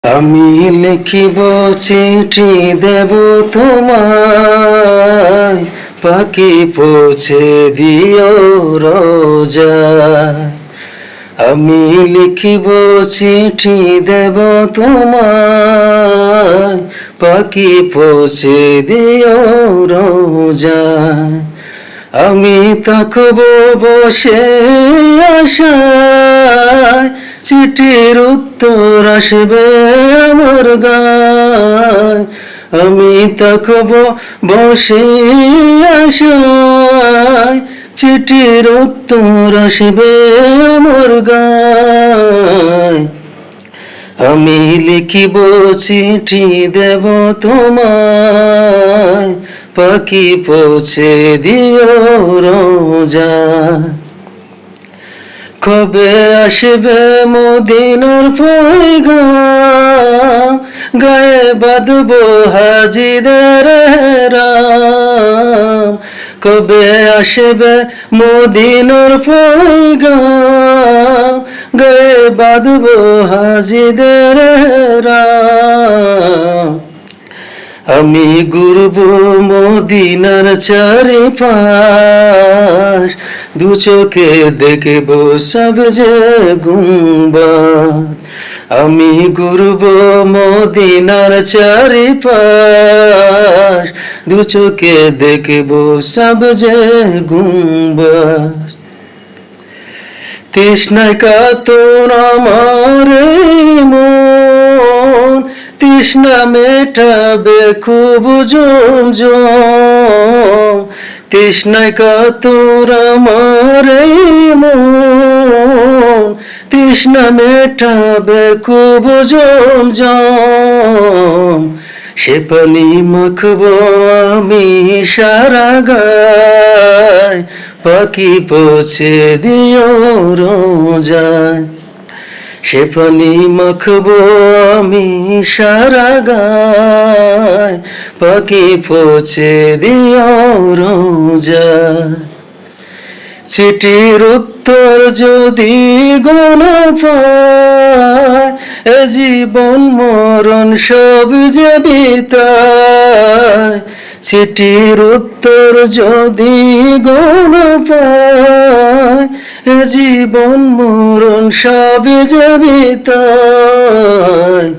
আমি লিখিব চিঠি দেব তোমায়, পাখি পৌঁছে দিও রোজায়। আমি লিখিব চিঠি দেব তোমায়, পাখি পৌঁছে দিও রোজায়। আমি থাকব বসে আশায়, চিঠির উত্তর আসবে আমার গায়। আমি থাকব বসে আশায়, চিঠির উত্তর আসবে আমার গায়। আমি লিখিব চিঠি দেব তোমায়, পাখি পৌঁছে দিও রোজায়। কবে আসবে মদিনার পয়গাম, গায়ে বাঁধব হাজিদের রাম। কবে আসবে মদিনার পয়গাম, গায়ে বাঁধব হাজিদের রাম। আমি ঘুরব মদিনার চারিপাশ, দু চোখে দেখব সব যে গুম্বাদ। আমি ঘুরব মদিনার চারিপাশ, দু চোখে দেখব সব যে গুম্বাদ। তৃষ্ণায় কাতর আমার মন, তৃষ্ণা মেটাবে খুব জমজম। তৃষ্ণায় কাতর আমার মন, তৃষ্ণা মেটাবে খুব জমজম। সে পানি মাখব আমি সারা গায়, পাখি পৌঁছে দিও রোজায়। সে পানি মাখব আমি সারা গায়, পাখি পৌঁছে দিও রোজায়। চিঠির উত্তর যদি গণ পায়, এ জীবন মরণ সব যে বিতায়। চিঠির উত্তর যদি গণ পায়, এ জীবন মরণ সব যে বিতায়।